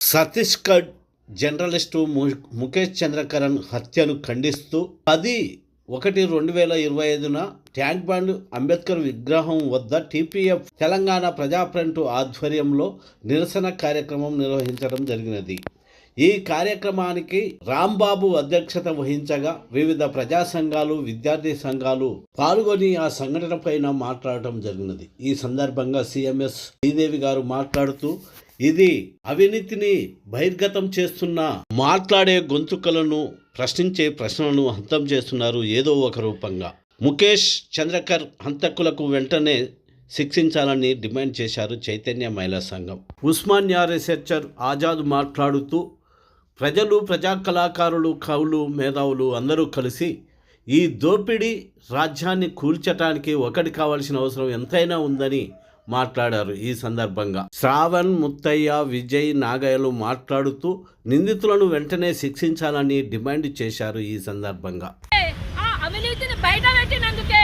Chhattisgarh journalist Mukesh చంద్రకరణ్ హత్యను ఖండిస్తూ 10/1/2025న tank bund Ambedkar విగ్రహం వద్ద టీపీఎఫ్ తెలంగాణ ప్రజాఫ్రంట్ ఆధ్వర్యంలో నిరసన కార్యక్రమం నిర్వహించడం జరిగినది. ఈ కార్యక్రమానికి రాంబాబు అధ్యక్షత వహించగా వివిధ ప్రజా సంఘాలు, విద్యార్థి సంఘాలు పాల్గొని ఆ సంఘటన పైన మాట్లాడటం జరిగినది. ఈ సందర్భంగా సిఎంఎస్ శ్రీదేవి గారు మాట్లాడుతూ, ఇది అవినీతిని బహిర్గతం చేస్తున్న మాట్లాడే గొంతుకలను, ప్రశ్నించే ప్రశ్నలను హంతం చేస్తున్నారు ఏదో ఒక రూపంగా. ముఖేష్ చంద్రకర్ హంతకులకు వెంటనే శిక్షించాలని డిమాండ్ చేశారు చైతన్య మహిళా సంఘం. ఉస్మానియా రీసెర్చర్ ఆజాద్ మాట్లాడుతూ, ప్రజలు, ప్రజా కళాకారులు, కవులు, మేధావులు అందరూ కలిసి ఈ దోపిడీ రాజ్యాన్ని కూల్చటానికి ఒకటి కావాల్సిన అవసరం ఎంతైనా ఉందని మాట్లాడారు. ఈ సందర్భంగా శ్రావణ్, ముత్తయ్య, విజయ్, నాగయ్యలు మాట్లాడుతూ నిందితులను వెంటనే శిక్షించాలని డిమాండ్ చేశారు. ఈ సందర్భంగా అవినీతిని బయట పెట్టినందుకే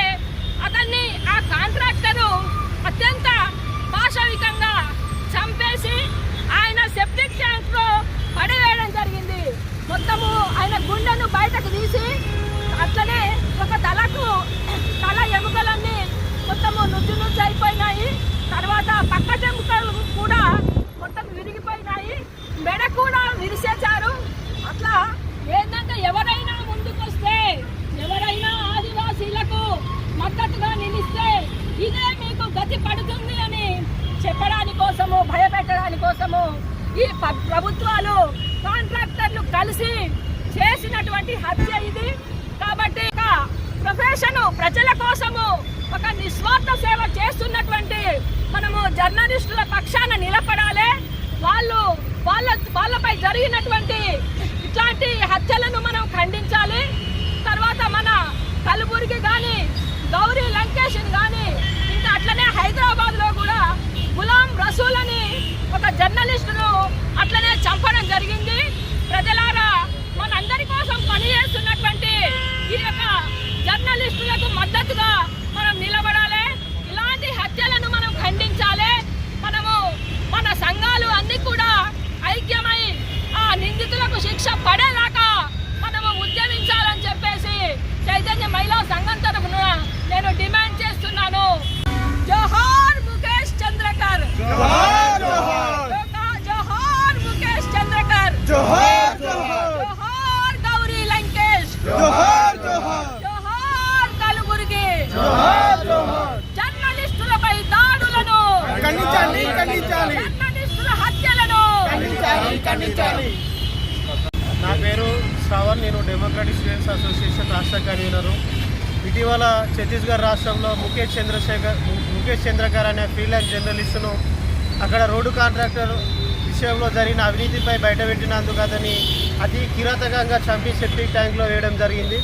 అతన్ని ఆ కాంట్రాక్టరు అత్యంత పాశవికంగా చంపేసి ఆయన సెప్టిక్ ట్యాంక్ లో పడివేయడం జరిగింది. మొత్తము ఆయన గుండెను బయటకు తీసి అట్లనే ఒక తల ఎముకలన్నీ మొత్తము నుజ్జు అయిపోయినాయి. తర్వాత పక్క ఎముకలు కూడా మొత్తం విరిగిపోయినాయి. మెడ కూడా విరిసేశారు. అట్లా ఏంటంటే ఎవరైనా ముందుకొస్తే, ఎవరైనా ఆదివాసీలకు మద్దతుగా నిలిస్తే ఇదే మీకు గతి పడుతుంది అని చెప్పడాని కోసము, భయపెట్టడాని కోసము ఈ ప్రభుత్వాలు, కాంట్రాక్టర్లు కలిసి చేసినటువంటి హత్య ఇది. కాబట్టి ప్రొఫెషన్ ప్రజల కోసము ఒక నిస్వార్థ సేవ చేస్తున్నటువంటి మనము జర్నలిస్టుల పక్షాన నిలబడాలి. వాళ్ళపై జరిగినటువంటి ఇట్లాంటి హత్యలను మనం ఖండించాలి. తర్వాత మన కలబుర్గి కానీ, గౌరీ లంకేష్ కానీ, ఇంకా అట్లనే హైదరాబాద్లో కూడా గులాం రసూల్ అని ఒక జర్నలిస్టును అట్లనే చంపడం జరిగింది. ప్రజలారా, మనందరి కోసం పనిచేస్తున్నటువంటి ఈ యొక్క జర్నలిస్టులకు మద్దతుగా మనం నిలబడాలి. ఇలాంటి హత్యలను మనం ఖండించాలి. మన సంఘాలు అన్ని కూడా ఐక్యమై ఆ నిందితులకు శిక్ష పడేదాకా మనము ఉద్యమించాలని చెప్పేసి చైతన్య మహిళా సంఘం తరఫున నేను డిమాండ్ చేస్తున్నాను. జోహార్ ముఖేష్ చంద్రకర్, జోహార్ ముఖేష్ చంద్రకర్, జోహార్ గౌరీ లంకేష్, జోహార్ కలబుర్గి. జర్నలిస్టులపై దాడులను ఖండించాలి, జర్నలిస్టుల హత్యలను ఖండించాలి. నా పేరు శ్రావణ్, నేను డెమోక్రాటిక్ స్టూడెంట్స్ అసోసియేషన్ రాష్ట్ర కన్వీనరు. ఇటీవల ఛత్తీస్గఢ్ రాష్ట్రంలో ముఖేష్ చంద్రకర్ అనే ఫ్రీలాన్స్ జర్నలిస్టును అక్కడ రోడ్డు కాంట్రాక్టర్ విషయంలో జరిగిన అవినీతిపై బయటపెట్టినందుకు అతని అతి కిరాతకంగా చంపి సెప్టిక్ ట్యాంక్లో వేయడం జరిగింది.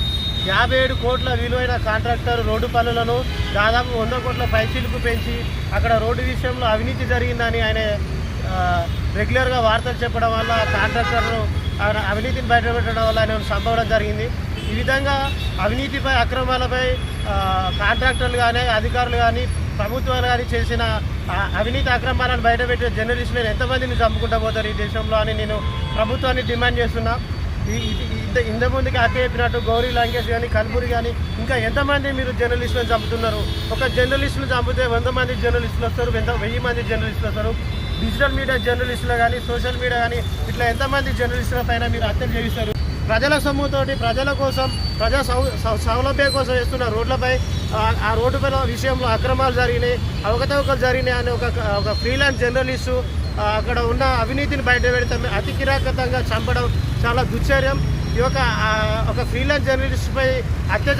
57 కోట్ల విలువైన కాంట్రాక్టర్ రోడ్డు పనులను దాదాపు 100 కోట్ల పైచిలుకు పెంచి అక్కడ రోడ్డు విషయంలో అవినీతి జరిగిందని ఆయన రెగ్యులర్గా వార్తలు చెప్పడం వల్ల కాంట్రాక్టర్ను అవినీతిని బయటపెట్టడం వల్ల ఆయన చంపడం జరిగింది. ఈ విధంగా అవినీతిపై, అక్రమాలపై కాంట్రాక్టర్లు కానీ, అధికారులు కానీ, ప్రభుత్వాలు కానీ చేసిన అవినీతి అక్రమాలను బయటపెట్టే జర్నలిస్టులను ఎంతమందిని చంపుకుంటూ పోతారు ఈ దేశంలో అని నేను ప్రభుత్వాన్ని డిమాండ్ చేస్తున్నా. ఇంతకుముందుకి అక్క చెప్పినట్టు గౌరీ లంకేష్ కానీ, కల్బురి కానీ ఇంకా ఎంతమంది మీరు జర్నలిస్టులను చంపుతున్నారు? ఒక జర్నలిస్టులు చంపితే 100 మంది జర్నలిస్టులు వస్తారు, 1000 మంది జర్నలిస్టులు వస్తారు. డిజిటల్ మీడియా జర్నలిస్టులు కానీ, సోషల్ మీడియా కానీ ఇట్లా ఎంతమంది జర్నలిస్టుల పైన మీరు హత్యలు చేయిస్తారు? ప్రజల సొమ్ముతోటి, ప్రజల కోసం, ప్రజా సౌలభ్యం కోసం వేస్తున్న రోడ్లపై, ఆ రోడ్డుపై విషయంలో అక్రమాలు జరిగినాయి, అవకతవకలు జరిగినాయి అని ఒక ఫ్రీలాన్స్ జర్నలిస్టు అక్కడ ఉన్న అవినీతిని బయట పెడితే అతి కిరాతకంగా చంపడం చాలా దుశ్చర్యం. ఈ ఒక ఫ్రీలాన్స్ జర్నలిస్టుపై హత్య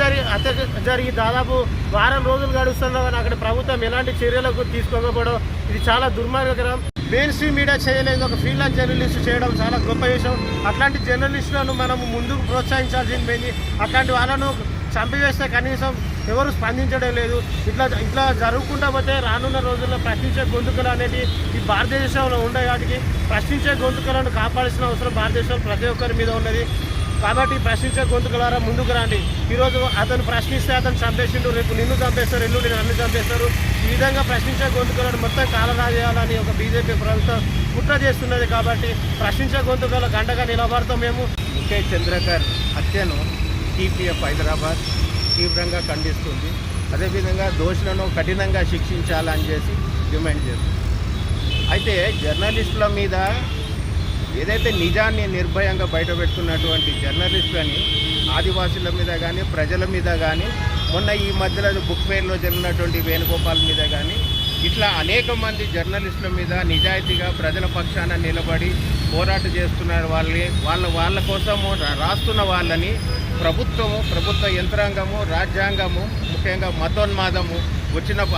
జరిగి దాదాపు వారం రోజులు గడుస్తున్నా కానీ అక్కడ ప్రభుత్వం ఎలాంటి చర్యలకు తీసుకోకపోవడం ఇది చాలా దుర్మార్గకరం. మెయిన్ స్ట్రీమ్ మీడియా చేయలేదు, ఒక ఫ్రీలాన్స్ జర్నలిస్ట్ చేయడం చాలా గొప్ప విషయం. అట్లాంటి జర్నలిస్టులను మనము ముందుకు ప్రోత్సహించాల్సింది. అట్లాంటి వాళ్ళను చంపివేస్తే కనీసం ఎవరు స్పందించడం లేదు. ఇట్లా జరుగుకుంటా పోతే రానున్న రోజుల్లో ప్రశ్నించే గొంతుకలు అనేది ఈ భారతదేశంలో ఉండే వాటికి ప్రశ్నించే గొంతుకలను కాపాడాల్సిన అవసరం భారతదేశంలో ప్రతి ఒక్కరి మీద ఉన్నది. కాబట్టి ప్రశ్నించే గొంతుకులారా ముందుకు రండి. ఈరోజు అతను ప్రశ్నిస్తే అతను చంపేసిండు, రేపు నిన్ను చంపేస్తారు, ఎల్లుండి నన్ను చంపేస్తారు. ఈ విధంగా ప్రశ్నించే గొంతుకులను మొత్తం కాలరాజేయాలని ఒక బీజేపీ ప్రభుత్వం కుట్ర చేస్తున్నది. కాబట్టి ప్రశ్నించే గొంతుకల గంటగా నిలబడతాం మేము. ముఖేష్ చంద్రకర్ హత్యను టీపీఎఫ్ హైదరాబాద్ తీవ్రంగా ఖండిస్తుంది. అదేవిధంగా దోషులను కఠినంగా శిక్షించాలని చేసి డిమాండ్ చేస్తుంది. అయితే జర్నలిస్టుల మీద ఏదైతే నిజాన్ని నిర్భయంగా బయటపెడుతున్నటువంటి జర్నలిస్టులని ఆదివాసుల మీద కానీ ప్రజల మీద కానీ మొన్న ఈ మధ్యలో బుక్ ఫెయిర్లో జరిగినటువంటి వేణుగోపాల్ మీద కానీ ఇట్లా అనేక మంది జర్నలిస్టుల మీద నిజాయితీగా ప్రజల పక్షాన నిలబడి పోరాటం చేస్తున్న వాళ్ళ కోసము రాస్తున్న వాళ్ళని ప్రభుత్వ యంత్రాంగము, రాజ్యాంగము, ముఖ్యంగా మతోన్మాదము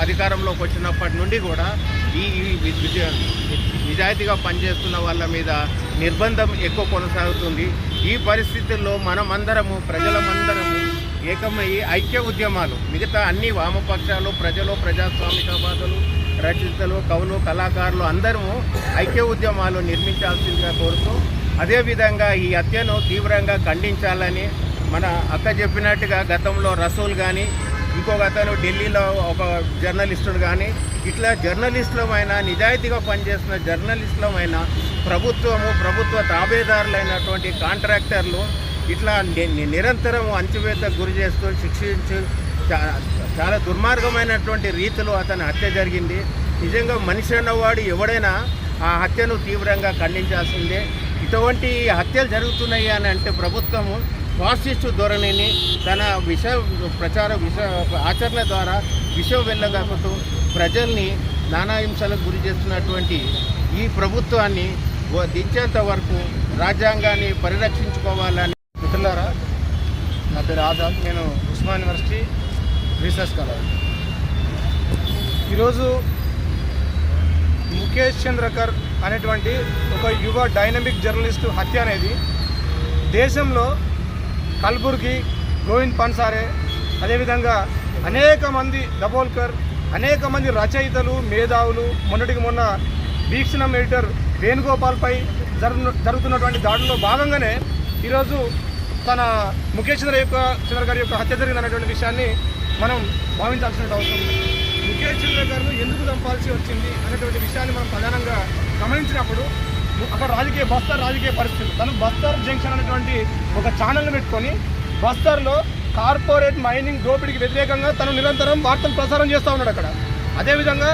అధికారంలోకి వచ్చినప్పటి నుండి కూడా ఈ నిజాయితీగా పనిచేస్తున్న వాళ్ళ మీద నిర్బంధం ఎక్కువ కొనసాగుతుంది. ఈ పరిస్థితుల్లో ప్రజలమందరము ఏకమయ్యి ఐక్య ఉద్యమాలు మిగతా అన్ని వామపక్షాలు, ప్రజాస్వామికవాదులు, రచయితలు, కవులు, కళాకారులు అందరూ ఐక్య ఉద్యమాలు నిర్మించాల్సిందిగా కోరుతూ అదేవిధంగా ఈ హత్యను తీవ్రంగా ఖండించాలని మన అక్క చెప్పినట్టుగా గతంలో రసూల్ కానీ ఇంకొక అతను ఢిల్లీలో ఒక జర్నలిస్టుడు కానీ ఇట్లా జర్నలిస్టులమైన నిజాయితీగా పనిచేస్తున్న జర్నలిస్టులమైన ప్రభుత్వ తాబేదారులైనటువంటి కాంట్రాక్టర్లు ఇట్లా నిరంతరం అణచివేతకు గురి చేస్తూ శిక్షించి చాలా దుర్మార్గమైనటువంటి రీతిలో అతని హత్య జరిగింది. నిజంగా మనిషి అన్నవాడు ఎవడైనా ఆ హత్యను తీవ్రంగా ఖండించాల్సిందే. ఇటువంటి హత్యలు జరుగుతున్నాయి అని అంటే ప్రభుత్వము ఫాసిస్టు ధోరణిని తన ఆచరణ ద్వారా విషం వెళ్ళగలుగుతూ ప్రజల్ని నానాహింసలకు గురి చేస్తున్నటువంటి ఈ ప్రభుత్వాన్ని దించేంత వరకు రాజ్యాంగాన్ని పరిరక్షించుకోవాలని. మిత్రులారా, నా పేరు ఆజాద్, నేను ఉస్మాన్ యూనివర్సిటీ రీసెర్చ్ స్కాలర్. ఈరోజు ముఖేష్ చంద్రకర్ అనేటువంటి ఒక యువ డైనమిక్ జర్నలిస్టు హత్య అనేది దేశంలో కల్బుర్గి, గోవింద్ పన్సారే, అదేవిధంగా అనేక మంది దబోల్కర్, అనేక మంది రచయితలు, మేధావులు, మొన్నటికి మొన్న వీక్షణం ఎడిటర్ వేణుగోపాల్పై జరుగుతున్నటువంటి దాడుల్లో భాగంగానే ఈరోజు తన ముఖేష్ చంద్రకర్ యొక్క హత్య జరిగిందనేటువంటి విషయాన్ని మనం భావించాల్సిన అవసరం ఉంది. ముఖేష్ చంద్రకర్ను ఎందుకు చంపాల్సి వచ్చింది అనేటువంటి విషయాన్ని మనం ప్రధానంగా గమనించినప్పుడు అక్కడ బస్తర్ రాజకీయ పరిస్థితులు, తను బస్తర్ జంక్షన్ అనేటువంటి ఒక ఛానల్ని పెట్టుకొని బస్తర్లో కార్పొరేట్ మైనింగ్ దోపిడీకి వ్యతిరేకంగా తను నిరంతరం వార్తలు ప్రసారం చేస్తూ ఉన్నాడు. అక్కడ అదేవిధంగా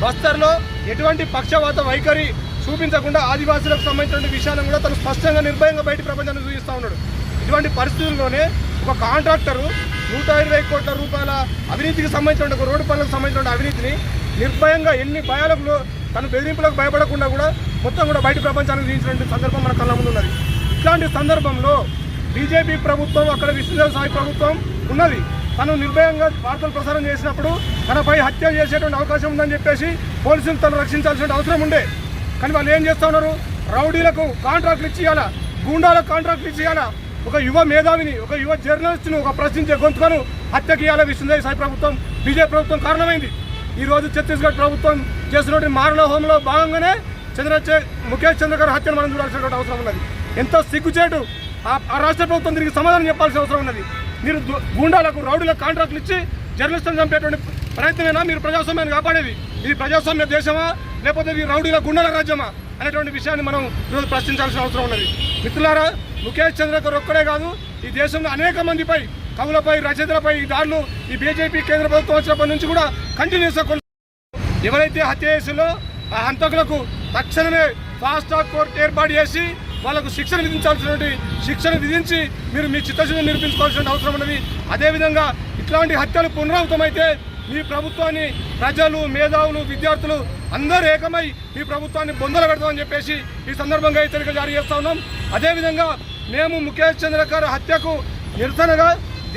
బస్తర్లో ఎటువంటి పక్షవాత వైఖరి చూపించకుండా ఆదివాసులకు సంబంధించిన విషయాలను కూడా తను స్పష్టంగా నిర్భయంగా బయట ప్రపంచాన్ని చూపిస్తూ ఉన్నాడు. ఇటువంటి పరిస్థితుల్లోనే ఒక కాంట్రాక్టరు 120 కోట్ల రూపాయల అవినీతికి సంబంధించిన ఒక రోడ్డు పనులకు సంబంధించిన అవినీతిని నిర్భయంగా ఎన్ని భయాలకు తను బెదిరింపులకు భయపడకుండా కూడా మొత్తం కూడా బయట ప్రపంచానికి చూపించినటువంటి సందర్భం మన కళ్ళ ముందు ఉన్నది. ఇట్లాంటి సందర్భంలో బీజేపీ ప్రభుత్వం, అక్కడ విశ్వదేవ సాయి ప్రభుత్వం ఉన్నది. తను నిర్భయంగా వార్తలు ప్రసారం చేసినప్పుడు తనపై హత్య చేసేటువంటి అవకాశం ఉందని చెప్పేసి పోలీసులు తను రక్షించాల్సిన అవసరం ఉండే. కానీ వాళ్ళు ఏం చేస్తూ ఉన్నారు? రౌడీలకు కాంట్రాక్ట్లు ఇచ్చేయాలా, గూండాలకు కాంట్రాక్ట్లు ఇచ్చేయాలా, ఒక యువ మేధావిని, ఒక యువ జర్నలిస్టును, ఒక ప్రశ్నించే గొంతుకను హత్యకి ఇవ్వాలా విశ్వదేవ సాయి ప్రభుత్వం, బీజేపీ ప్రభుత్వం కారణమైంది. ఈరోజు ఛత్తీస్గఢ్ ప్రభుత్వం చేస్తున్నటువంటి మారణ హోమంలో భాగంగానే ముఖేష్ చంద్రకర్ హత్యను మనం చూడాల్సినటువంటి అవసరం ఉన్నది. ఎంతో సిగ్గుచేటు. ఆ రాష్ట్ర ప్రభుత్వం దీనికి సమాధానం చెప్పాల్సిన అవసరం ఉన్నది. మీరు గూండాలకు, రౌడీలకు కాంట్రాక్టులు ఇచ్చి జర్నలిస్టులను చంపేటువంటి ప్రయత్నమేనా మీరు ప్రజాస్వామ్యాన్ని కాపాడేది? ఇది ప్రజాస్వామ్య దేశమా లేకపోతే ఇది రౌడీల గుండాల రాజ్యమా అనేటువంటి విషయాన్ని మనం ఈరోజు ప్రశ్నించాల్సిన అవసరం ఉన్నది. మిత్రులారా, ముఖేష్ చంద్రకర్ ఒక్కడే కాదు, ఈ దేశంలో అనేక మందిపై, కవులపై, రచయితలపై ఈ దాడులు ఈ బీజేపీ కేంద్ర ప్రభుత్వం వచ్చినప్పటి నుంచి కూడా కంటిన్యూస్గా ఎవరైతే హత్య చేసిందో ఆ హంతకులకు తక్షణమే ఫాస్ట్ ట్రాక్ కోర్టు ఏర్పాటు చేసి వాళ్ళకు శిక్షణ విధించి మీరు మీ చిత్తశుద్ధిని నిరూపించుకోవాల్సిన అవసరం ఉన్నది. అదేవిధంగా ఇట్లాంటి హత్యలు పునరావృతమైతే మీ ప్రభుత్వాన్ని ప్రజలు, మేధావులు, విద్యార్థులు అందరూ ఏకమై ఈ ప్రభుత్వాన్ని బొందలు పెడతామని చెప్పేసి ఈ సందర్భంగా హెచ్చరిక జారీ చేస్తా ఉన్నాం. అదేవిధంగా మేము ముఖేష్ చంద్రకర్ హత్యకు నిరసనగా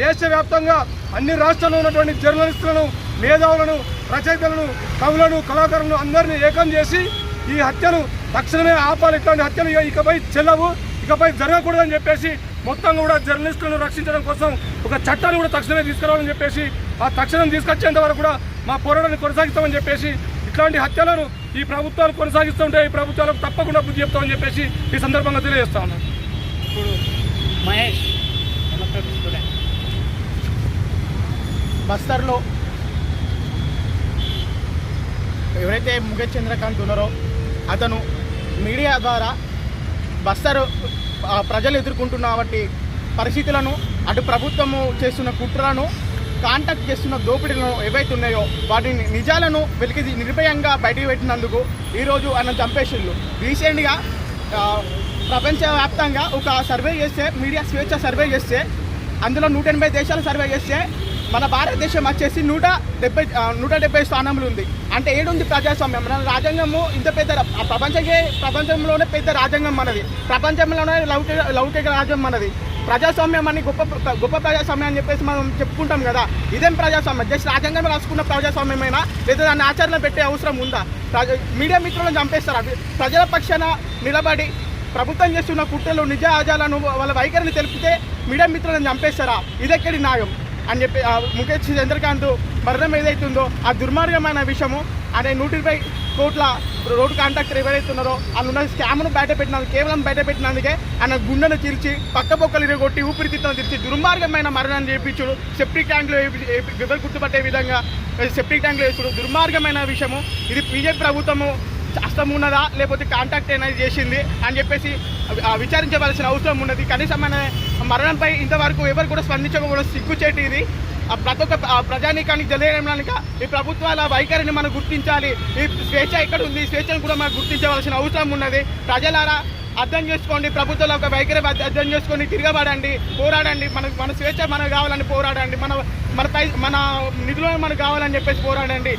దేశవ్యాప్తంగా అన్ని రాష్ట్రాల్లో ఉన్నటువంటి జర్నలిస్టులను, మేధావులను, రచయితలను, కవులను, కళాకారులను అందరినీ ఏకం చేసి ఈ హత్యను తక్షణమే ఆపాలి. ఇట్లాంటి హత్యలు ఇకపై చెల్లవు, ఇకపై జరగకూడదని చెప్పేసి మొత్తం కూడా జర్నలిస్టులను రక్షించడం కోసం ఒక చట్టాన్ని కూడా తక్షణమే తీసుకురావాలని చెప్పేసి ఆ తక్షణం తీసుకొచ్చేంత వరకు కూడా మా పోరాటాన్ని కొనసాగిస్తామని చెప్పేసి ఇట్లాంటి హత్యలను ఈ ప్రభుత్వాలు కొనసాగిస్తుంటే ఈ ప్రభుత్వాలకు తప్పకుండా బుద్ధి చెప్తామని చెప్పేసి ఈ సందర్భంగా తెలియజేస్తా ఉన్నాను. ఇప్పుడు మహేష్, డెమోక్రటిక్ స్టూడెంట్. బస్తర్లో ఎవరైతే ముఖేష్ చంద్రకాంత్ ఉన్నారో అతను మీడియా ద్వారా బస్తరు ప్రజలు ఎదుర్కొంటున్న వాటి పరిస్థితులను, అటు ప్రభుత్వము చేస్తున్న కుట్రలను, కాంటాక్ట్ చేస్తున్న దోపిడీలను ఏవైతే ఉన్నాయో వాటిని నిజాలను వెలికి నిర్భయంగా బయటకు పెట్టినందుకు ఈరోజు ఆయన చంపేసిండ్రు. రీసెంట్గా ప్రపంచవ్యాప్తంగా ఒక సర్వే చేస్తే, మీడియా స్వేచ్ఛ సర్వే చేస్తే, అందులో 180 దేశాలు సర్వే చేస్తే మన భారతదేశం వచ్చేసి 170 స్థానంలో ఉంది. అంటే ఏడుంది ప్రజాస్వామ్యం. మన రాజ్యాంగము ఇంత పెద్ద ప్రపంచంలోనే పెద్ద రాజ్యాంగం మనది, ప్రపంచంలోనే లౌకిక రాజ్యం మనది. ప్రజాస్వామ్యం అని గొప్ప ప్రజాస్వామ్యం అని చెప్పేసి మనం చెప్పుకుంటాం కదా. ఇదేం ప్రజాస్వామ్యం? జస్ట్ రాజ్యాంగం రాసుకున్న ప్రజాస్వామ్యమైనా, లేదా దాన్ని ఆచరణ పెట్టే అవసరం ఉందా? మీడియా మిత్రులను చంపేస్తారు. ప్రజల పక్షాన నిలబడి ప్రభుత్వం చేస్తున్న కుట్రలు, నిజ ఆజాలను, వాళ్ళ వైఖరిని తెలిపితే మీడియా మిత్రులను చంపేస్తారా? ఇదెక్కడి న్యాయం అని చెప్పి ముఖేష్ చంద్రకాంత్ మరణం ఏదైతుందో ఆ దుర్మార్గమైన విషయము, అనే 120 కోట్ల రోడ్డు కాంట్రాక్టర్ ఎవరైతే ఉన్నారో అందులో స్కామ్ను బయటపెట్టినందుకు, కేవలం బయటపెట్టినందుకే ఆయన గుండెను చీల్చి పక్కపొక్కలు ఇరగొట్టి ఊపిరితిత్తులను తెరిచి దుర్మార్గమైన మరణాన్ని చేయించుడు, సెప్టిక్ ట్యాంక్లో ఎవరు గుర్తుపట్టే విధంగా సెప్టిక్ ట్యాంక్లో వేసుడు దుర్మార్గమైన విషయము. ఇది బీజేపీ ప్రభుత్వము హస్తం ఉన్నదా, లేకపోతే కాంటాక్ట్ అనేది చేసింది అని చెప్పేసి విచారించవలసిన అవసరం ఉన్నది. కనీసం మన మరణంపై ఇంతవరకు ఎవరు కూడా స్పందించకపోవడం సిగ్గుచేటి. ఇది ప్రతి ఒక్క ప్రజానీకానికి తెలియడానికి ఈ ప్రభుత్వాల వైఖరిని మనం గుర్తించాలి. ఈ స్వేచ్ఛ ఎక్కడ ఉంది, స్వేచ్ఛను కూడా మనం గుర్తించవలసిన అవసరం ఉన్నది. ప్రజలారా అర్థం చేసుకోండి, ప్రభుత్వాల ఒక వైఖరి అర్థం చేసుకొని తిరగబడండి, పోరాడండి. మన స్వేచ్ఛ మనకు కావాలని పోరాడండి, మన నిధులను మనకు కావాలని చెప్పేసి పోరాడండి.